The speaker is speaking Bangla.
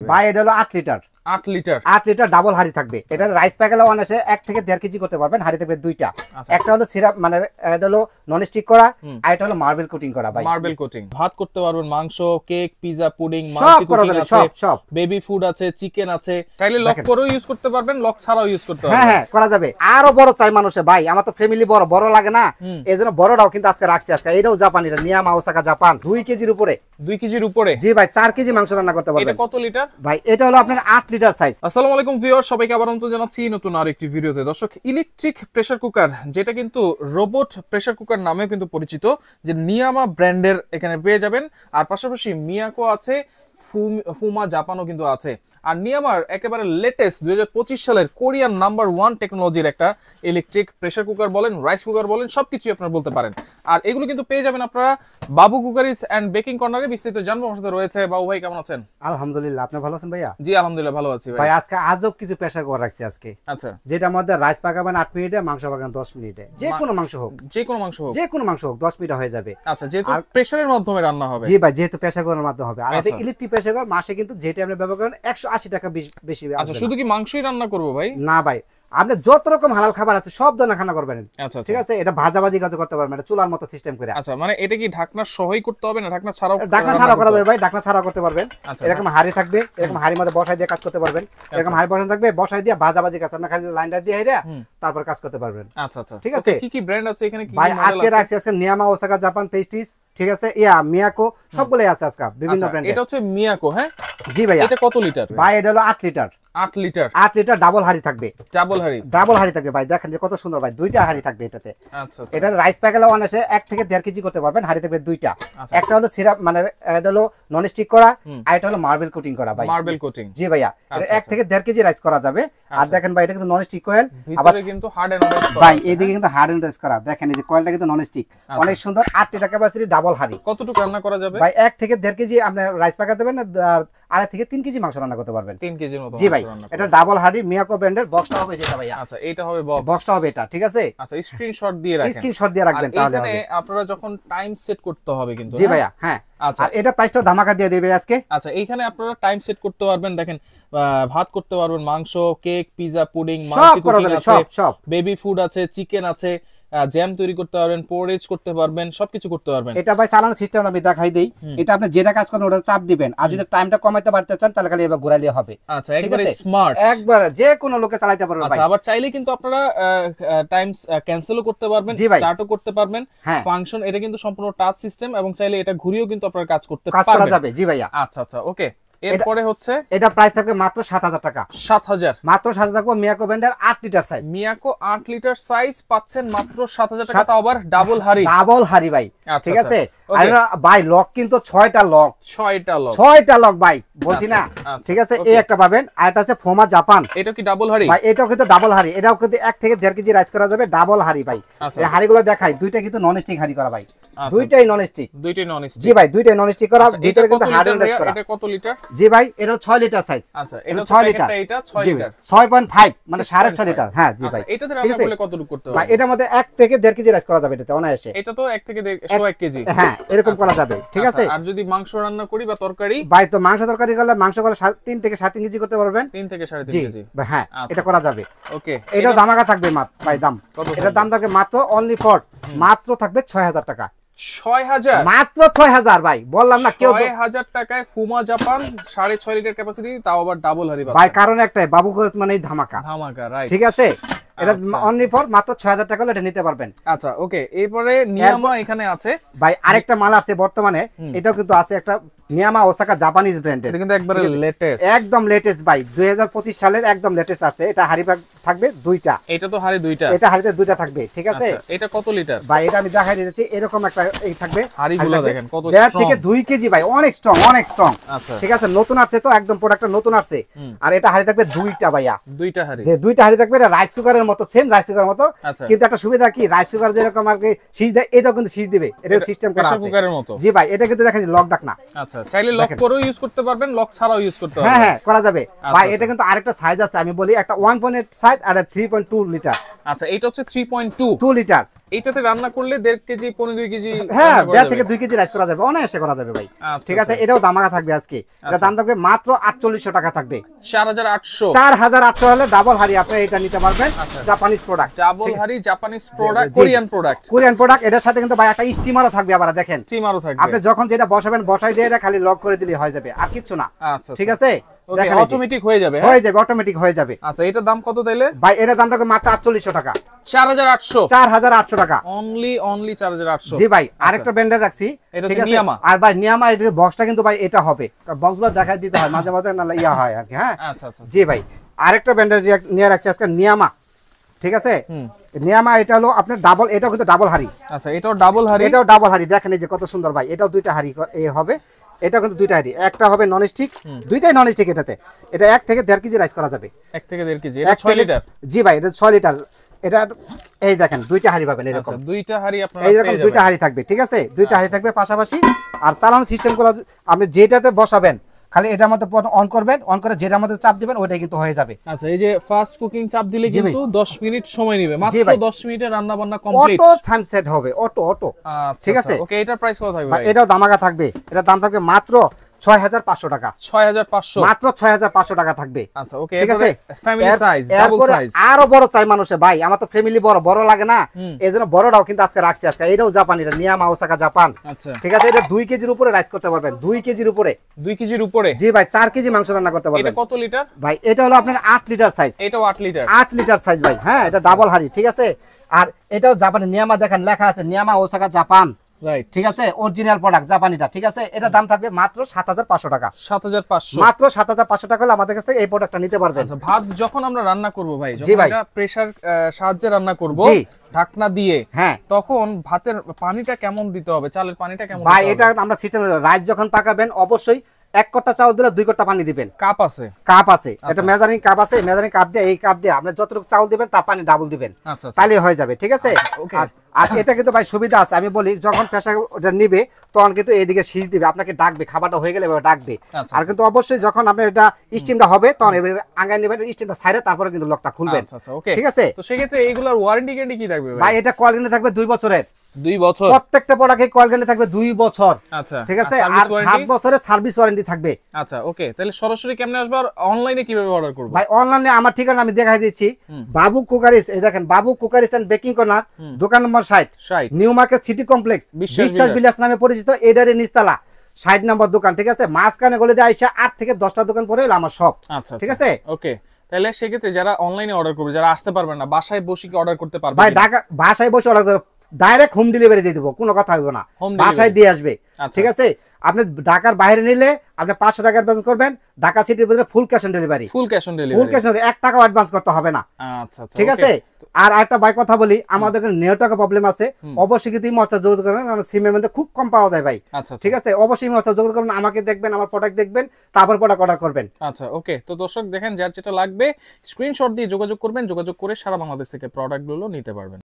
ভাই এটা হলো 8 লিটার 8 লিটার ডাবল হাড়ি থাকবে। এটা রাইস প্যাকেলে অনাসে 1 থেকে 1.5 কেজি করতে পারবেন। হাড়ি থাকবে দুইটা, একটা হলো সিরাপ মানে এটা হলো নন স্টিক করা, আর এটা হলো মার্বেল কোটিং করা। ভাই মার্বেল কোটিং ভাত করতে পারবেন, মাংস, কেক, পিজা, পুডিং, সব করা যাবে, সব বেবি ফুড আছে, চিকেন আছে। চাইলে লক করেও ইউজ করতে পারবেন, লক ছাড়াও ইউজ করতে পারবেন। হ্যাঁ করা যাবে। আরো বড় চাই মানুষে ভাই, আমার তো ফ্যামিলি বড় লাগে না, এইজন্য বড়টাও কিন্তু আজকে রাখছি। আজকে এটাও জাপান, এটা নিয়ামা ওসাকা জাপান, 2 কেজির উপরে। 2 কেজির উপরে? জি ভাই, 4 কেজি মাংস রান্না করতে পারবেন। এটা কত লিটার ভাই? এটা হলো আপনার 8 লিটার সাইজ। আসসালামু আলাইকুম ভিউয়ার, সবাইকে আবার আমন্ত্রণ জানাচ্ছি নতুন আরেকটি ভিডিওতে। দর্শক, ইলেকট্রিক প্রেসার কুকার, যেটা কিন্তু রোবট প্রেসার কুকার নামেও কিন্তু পরিচিত, যে নিয়ামা ব্র্যান্ডের এখানে পেয়ে যাবেন। আর পাশাপাশি মিয়াকো আছে, ফুমা জাপানও কিন্তু আছে। আর নিয়ামার একেবারে লেটেস্ট 2025 সালের কোরিয়ান নাম্বার 1 টেকনোলজির একটা ইলেকট্রিক প্রেসার কুকার বলেন, রাইস কুকার বলেন, সবকিছুই আপনারা বলতে পারেন। আর এগুলো কিন্তু পেয়ে যাবেন আপনারা বাবু কুকারিজ এন্ড বেকিং কর্নারে। বিস্তারিত জানবো, আমার সাথে রয়েছে বাবু ভাই। কেমন আছেন? আলহামদুলিল্লাহ, আপনি ভালো আছেন ভাইয়া? জি আলহামদুলিল্লাহ ভালো আছি ভাই। আজকে আজব কিছু প্রেসার কুকার রাখছি আজকে। আচ্ছা, যেটার মধ্যে রাইস পাকাবেন 8 মিনিটে, মাংস পাকাবেন 10 মিনিটে। যে কোনো মাংস হোক, যে কোনো মাংস হোক 10 মিনিটে হয়ে যাবে। আচ্ছা, যেহেতু প্রেসারের মাধ্যমে রান্না হবে। জি ভাই, যেহেতু প্রেসার কুকারের মাধ্যমে হবে। আর এটা ইলেকট্রিক প্রেসার কুকার, মাসে কিন্তু যেটা আপনি ব্যবহার করেন 180 টাকা বেশি। আচ্ছা, শুধু কি মাংসই রান্না করবো ভাই? না ভাই, আপনি যত রকম হালাল খাবার আছে সব ধরনের খানা করবেন। আচ্ছা, ঠিক আছে। এটা ভাজাভাজি কাজ করতে পারবেন, এটা চুলার মতো সিস্টেম করে। আচ্ছা, মানে এটা কি ঢাকনা সহই করতে হবে না ঢাকনা ছাড়াও? ঢাকনা ছাড়াও করা যাবে ভাই, ঢাকনা ছাড়াও করতে পারবেন। এরকম হাড়ি থাকবে, এরকম হাড়ির মধ্যে বসাই দিয়ে কাজ করতে পারবেন। এরকম হাড়ি বসানো থাকবে, বসাই দিয়ে ভাজাভাজি কাজ, আপনি খালি লাইনটা দিয়ে হেরে তারপর কাজ করতে পারবেন। আচ্ছা আচ্ছা, ঠিক আছে। কি কি ব্র্যান্ড আছে এখানে? কি ভাই আজকে রাখছি আজকে নিয়ামা ওসাকা জাপান পেস্টিস, ঠিক আছে, মিয়াকো, সবগুলাই আছে আজকে বিভিন্ন ব্র্যান্ডের। এটা হচ্ছে মিয়াকো। হ্যাঁ জি ভাই। এটা কত লিটার ভাই? এটা হলো 8 লিটার 8 লিটার ডাবল হাড়ি থাকবে। ডাবল হাড়ি থাকবে ভাই, দেখেন যে কত সুন্দর ভাই, দুইটা হাড়ি থাকবে এটাতে। আচ্ছা, এটা রাইস প্যাকেলে অনাসে 1 থেকে 1.5 কেজি করতে পারবেন। হাড়ি থাকবে দুইটা, একটা হলো সিরাপ মানে এটা হলো নন স্টিক করা, আর এটা হলো মার্বেল কোটিং করা। ভাই মার্বেল কোটিং? জি ভাইয়া। এটা 1 থেকে 1.5 কেজি রাইস করা যাবে। আর দেখেন ভাই, এটা কিন্তু নন স্টিক কয়েল, আবার কিন্তু হার্ড এন্ড রাইস করা। ভাই এইদিকে কিন্তু হার্ড এন্ড রাইস করা। দেখেন এই যে কয়েলটা কিন্তু নন স্টিক, অনেক সুন্দর। 8 লিটার ক্যাপাসিটি ডাবল হাড়ি। কতটুকু রান্না করা যাবে ভাই? 1 থেকে 1.5 কেজি আপনি রাইস পাকাতে দেবেন, আর 2.5 থেকে 3 কেজি মাংস রান্না করতে পারবেন। 3 কেজির মতো? জি ভাই। এটা ডাবল হাড়ি মিয়াকো ব্র্যান্ডের। বক্সটা হবে যেটা ভাইয়া। আচ্ছা, এটা হবে বক্সটা হবে এটা, ঠিক আছে। আচ্ছা, স্ক্রিনশট দিয়ে রাখেন, স্ক্রিনশট দিয়ে রাখবেন, তাহলে এখানে আপনারা যখন টাইম সেট করতে হবে কিন্তু। জি ভাইয়া। হ্যাঁ। আচ্ছা, আর এটা প্রাইসটা ধামাকা দিয়ে দেবে আজকে। আচ্ছা, এইখানে আপনারা টাইম সেট করতে পারবেন। দেখেন, ভাত করতে পারবেন, মাংস, কেক, পিজা, পুডিং, সব করা যাবে, সব বেবি ফুড আছে, চিকেন আছে, জ্যাম তৈরি করতে পারবেন, পোরেজ করতে পারবেন, সবকিছু করতে পারবেন। এটা ভাই চালানোর সিস্টেম আমি দেখাই দেই। এটা আপনি যেটা কাজ করেন ওটা চাপ দিবেন, আর যদি টাইমটা কমাইতে পারতে চান তাহলে খালি এবার ঘোরাইলে হবে। আচ্ছা, একবারে স্মার্ট, একবারে যে কোনো লোকে চালাতে পারবে ভাই। আচ্ছা, আবার চাইলে কিন্তু আপনারা টাইম ক্যান্সেলও করতে পারবেন, স্টার্টও করতে পারবেন। ফাংশন এটা কিন্তু সম্পূর্ণ টাচ সিস্টেম, এবং চাইলে এটা ঘুরিয়েও কিন্তু আপনারা কাজ করতে পারবেন, কাজ করা যাবে। জি ভাইয়া। আচ্ছা আচ্ছা, ওকে। এরপরে হচ্ছে এটা প্রাইস থাকবে মাত্র 7000 টাকা। 7000 মাত্র 7000 টাকা। মিয়াকো ব্র্যান্ডের 8 litre size. Miyako 8 litre size পাচ্ছেন মাত্র 7000 টাকা, তাও আবার ডাবল হাড়ি। ডাবল হাড়ি ভাই, ঠিক আছে। আর ভাই লক কিন্তু 6টা লক, 6টা লক ভাই, বলছি না, ঠিক আছে। এই একটা পাবেন, আর এটা আছে ফোমা জাপান। এটা কি ডাবল হাড়ি? ভাই এটাও কিন্তু ডাবল হাড়ি। এটাও কিন্তু 1 থেকে 1.5 কেজি রাইস করা যাবে, ডাবল হাড়ি ভাই। এই হাড়িগুলো দেখাই, দুইটা কিন্তু নন স্টিক হাড়ি করা ভাই, দুইটাই নন স্টিক। জি ভাই, দুইটাই নন স্টিক করা, ভিতরে কিন্তু হার্ড এন্ড রাইস করা। এটা কত লিটার? জি ভাই, এটা 6 লিটার সাইজ। আচ্ছা, এটা 6 লিটার, এটা 6 লিটার, 6.5 মানে 6.5 লিটার। হ্যাঁ জি ভাই। এটাতে রান্না করলে কতটুকু করতে হবে ভাই? এটার মধ্যে 1 থেকে 1.5 কেজি রাইস করা যাবে এটাতে অনায়াসে। এটা তো 1 থেকে 1 কেজি। হ্যাঁ, এরকম করা যাবে, ঠিক আছে। আর যদি মাংস রান্না করি বা তরকারি? ভাই তো মাংস তরকারি করলে মাংস করলে 3 থেকে 3.5 কেজি করতে পারবেন। 3 থেকে 3.5 কেজি। হ্যাঁ, এটা করা যাবে। ওকে। এটা ধামাকা থাকবে মাত্র ভাই, দাম এটা দাম থাকবে মাত্র অনলি ফর মাত্র থাকবে 6000 টাকা। 6000 মাত্র 6000 ভাই, বললাম না কেউ 6000 টাকায় ফুমা জাপান 6.5 লিটার ক্যাপাসিটি, তাও আবার ডাবল হাড়ি ভাই। কারণ একটাই, বাবু খরচ মানেই ধামাকা, রাইট, ঠিক আছে। এটা অনলি ফর মাত্র 6000 টাকা হলে এটা নিতে পারবেন। আচ্ছা, ওকে। এরপরে নিয়ামা এখানে আছে ভাই, আরেকটা মাল আছে বর্তমানে, এটাও কিন্তু আছে একটা নিয়ামা ওসাকা জাপানিজ ব্র্যান্ডের। এটা কিন্তু একবারে লেটেস্ট, একদম লেটেস্ট ভাই, 2025 সালের একদম লেটেস্ট আসছে। এটা হাড়ি থাকবে দুইটা। এটা তো হাড়ি দুইটা? এটা হাড়িতে দুইটা থাকবে, ঠিক আছে। এটা কত লিটার ভাই? এটা আমি দেখাই দিতেছি, এরকম একটা এই থাকবে। হাড়িগুলো দেখেন কত স্ট্রং, 1.5 থেকে 2 কেজি ভাই, অনেক স্ট্রং, অনেক স্ট্রং। আচ্ছা, ঠিক আছে। নতুন আসছে তো, একদম প্রোডাক্টটা নতুন আসছে। আর এটা হাড়ি থাকবে দুইটা ভাইয়া, দুইটা হাড়ি। যে দুইটা হাড়ি থাকবে, এটা রাইস কুকারের মতো, সেম রাইস কুকারের মতো। কিন্তু একটা সুবিধা কি, রাইস কুকার যেরকম আর কি সিজ দেয়, এটাও কিন্তু সিজ দিবে, এটা সিস্টেম করা আছে প্রেসার কুকারের মতো। জি ভাই, এটা কিন্তু দেখেন লক ডাক না। আচ্ছা, চাইলে লক করেও ইউজ করতে পারবেন, লক ছাড়াও ইউজ করতে পারবেন। হ্যাঁ হ্যাঁ, করা যাবে ভাই। এটা কিন্তু আরেকটা সাইজ আছে, আমি বলি একটা 1.8 সাইজ আর 3.2 লিটার। আচ্ছা, এটা হচ্ছে 3.2 লিটার। এইটাতে রান্না করলে 1.5 কেজি 1.5 কেজি হ্যাঁ 1.5 থেকে 2 কেজি রাইস করা যাবে, অনায়াসে করা যাবে ভাই। ঠিক আছে, এটাও দামাকা থাকবে আজকে, এটা দাম থাকবে মাত্র 4800 টাকা থাকবে। 4800 হলে ডাবল হাড়ি আপনি এটা নিতে পারবেন, জাপানিজ প্রোডাক্ট, ডাবল হাড়ি জাপানিজ প্রোডাক্ট, কোরিয়ান প্রোডাক্ট। এটার সাথে কিন্তু ভাই একটা স্টিমারও থাকবে, আবার দেখেন স্টিমারও থাকবে, আপনি যখন যেটা বসাবেন বসাই দিয়ে এটা খালি লক করে দিলে হয়ে যাবে, আর কিছু না। ঠিক আছে, দেখেন অটোমেটিক হয়ে যাবে, অটোমেটিক হয়ে যাবে। আচ্ছা, এটার দাম কত তাইলে ভাই? এটার দাম থাকবে মাত্র 4800 টাকা। 4800 টাকা অনলি 4800। জি ভাই, আরেকটা ব্র্যান্ডের রাখছি, ঠিক আছে। আর ভাই নিয়ামা এর বক্সটা কিন্তু ভাই এটা হবে, বক্সগুলো দেখাই দিতে হয় মাঝে মাঝে, না ইয়া হয় আর কি। হ্যাঁ আচ্ছা, জি ভাই, আরেকটা ব্র্যান্ডের নিয়ে রাখছি আজকে, নিয়ামা। ঠিক আছে, নিয়ামা এটা হলো আপনার ডাবল, এটাও কিন্তু ডাবল হাড়ি। আচ্ছা, এটাও ডাবল হাড়ি, দেখেন এই যে কত সুন্দর ভাই, এটাও দুইটা হাড়ি হবে, এটা কিন্তু দুইটা হাড়ি, একটা হবে নন স্টিক, দুইটাই নন স্টিক। এটাতে এটা 1 থেকে 1.5 কেজি রাইস করা যাবে। 1 থেকে 1.5 কেজি, এটা 6 লিটার। জি ভাই, এটা 6 লিটার। এটা এই দেখেন দুইটা হাড়ি পাবেন এরকম, আচ্ছা, দুইটা হাড়ি আপনারা এইরকম দুইটা হাড়ি থাকবে। ঠিক আছে, দুইটা হাড়ি থাকবে পাশাপাশি। আর চালানো সিস্টেমগুলো আপনি যেটাতে বসাবেন খালি এটার মধ্যে অন করবেন, অন করে যেটার মধ্যে চাপ দিবেন ওইটাই কিন্তু হয়ে যাবে। আচ্ছা, এই যে ফাস্ট কুকিং চাপ দিলে কিন্তু 10 মিনিট সময় নেবে, মাত্র 10 মিনিটে রান্না বান্না কমপ্লিট, অটো টাইম সেট হবে, অটো। ঠিক আছে, ওকে, এটার প্রাইস কত থাকবে ভাই? এটাও দামাকা থাকবে, এটা দাম থাকবে মাত্র 6500 টাকা। 6500, মাত্র 6500 টাকা থাকবে। আচ্ছা, ওকে, ঠিক আছে, ফ্যামিলি সাইজ, ডাবল সাইজ, আরো বড় চাই মানুষে ভাই, আমার তো ফ্যামিলি বড় লাগে না, এইজন্য বড়টাও কিন্তু আজকে রাখছি। আজকে এটাও জাপানি, এটা নিয়ামা ওসাকা জাপান। আচ্ছা, ঠিক আছে, এটা 2 কেজির উপরে রাইস করতে পারবেন, 2 কেজির উপরে। 2 কেজির উপরে? জি ভাই, 4 কেজি মাংস রান্না করতে পারবেন। এটা কত লিটার ভাই? এটা হলো আপনার 8 লিটার সাইজ। এটাও 8 লিটার? 8 লিটার সাইজ ভাই। হ্যাঁ, এটা ডাবল হাড়ি। ঠিক আছে, আর এটাও জাপানি, নিয়ামা দেখেন লেখা আছে, নিয়ামা ওসাকা জাপান। রাইট, ঠিক আছে, অরিজিনাল প্রোডাক্ট জাপানিটা। ঠিক আছে, এটা দাম থাকবে মাত্র 7500 টাকা। 7500, মাত্র 7500 টাকা হলে আমাদের কাছ থেকে এই প্রোডাক্টটা নিতে পারবেন। আচ্ছা, ভাত যখন আমরা রান্না করব ভাই, যখন এটা প্রেসার সাহায্যে রান্না করব ঢাকনা দিয়ে, হ্যাঁ, তখন ভাতের পানিটা কেমন দিতে হবে, চালের পানিটা কেমন দিতে হবে? ভাই এটা আমরা সিস্টেম, রাইস যখন পাকাবেন অবশ্যই 1 কটা চাউল দিলে 2 কটা পানি দিবেন। কাপ আছে? এটা মেজারিং কাপ আছে, মেজারিং কাপ দিয়ে এই কাপ দিয়ে আপনি যতটুকু চাউল দিবেন তার পানি ডাবল দিবেন, তাহলে হয়ে যাবে। ঠিক আছে, আর এটা কিন্তু ভাই সুবিধা আছে, আমি বলি যখন প্রেসার ওটা নিবে তখন কিন্তু এইদিকে সিজ দিবে, আপনাকে ডাকবে, খাবারটা হয়ে গেলে ডাকবে। আর কিন্তু অবশ্যই যখন আপনি এটা স্টিমটা হবে তখন আঙ্গায় নেবেন, স্টিমটা ছাইরে তারপরে কিন্তু লকটা খুলবেন। ঠিক আছে, তো সেক্ষেত্রে এইগুলোর ওয়ারেন্টি গ্যারান্টি কি থাকবে ভাই? এটা কয়েল গ্যারান্টি থাকবে 2 বছরের। 2 বছর প্রত্যেকটা প্রোডাক্টে কয়েল গ্যারান্টি থাকবে 2 বছর। আচ্ছা, ঠিক আছে, আর 7 বছরের সার্ভিস ওয়ারেন্টি থাকবে। আচ্ছা, ওকে, তাহলে সরাসরি কেমনে আসবে আর অনলাইনে কিভাবে অর্ডার করব? ভাই অনলাইনে আমার ঠিকানা আমি দেখাই দিচ্ছি, বাবু কুকারিস, এই দেখেন বাবু কুকারিস এন্ড বেকিং কর্নার, দোকান নম্বর 60, নিউ মার্কেট সিটি কমপ্লেক্স, বিশ্বাস বিলাস নামে পরিচিত, এডারে নিচতলা 60 নম্বর দোকান। ঠিক আছে, মাঝখানে গলে দিয়ে আইসা 8 থেকে 10টা দোকান পরে হলো আমার শপ। আচ্ছা, ঠিক আছে, ওকে, তাহলে সেক্ষেত্রে যারা অনলাইনে অর্ডার করবে, যারা আসতে পারবেন না, বাসায় বসে কি অর্ডার করতে পারবে? ভাই ঢাকা বাসায় বসে অর্ডার, ডাইরেক্ট হোম ডেলিভারি দিয়ে দেবো, কোনো কথা হবে না, বাসায় দিয়ে আসবে। ঠিক আছে, আপনি ঢাকার বাইরে নিলে আপনি 500 টাকা অ্যাডভান্স করবেন, ঢাকা সিটির ভিতরে ফুল ক্যাশ অন ডেলিভারি। 1 টাকাও অ্যাডভান্স করতে হবে না। আচ্ছা, ঠিক আছে। আর একটা ভাই কথা বলি, আমাদের নেটওয়ার্কের প্রবলেম আছে, অবশ্যই কিন্তু মর্চা যোগাযোগ করবেন, কারণ সিমের মধ্যে খুব কম পাওয়া যায় ভাই। ঠিক আছে, অবশ্যই মর্চা যোগাযোগ করবেন, আমাকে দেখবেন, আমার প্রোডাক্ট দেখবেন, তারপর প্রোডাক্ট অর্ডার করবেন। আচ্ছা, ওকে, তো দর্শক দেখেন, যার যেটা লাগবে স্ক্রিনশট দিয়ে যোগাযোগ করবেন, যোগাযোগ করে সারা বাংলাদেশ থেকে প্রোডাক্টগুলো নিতে পারবেন।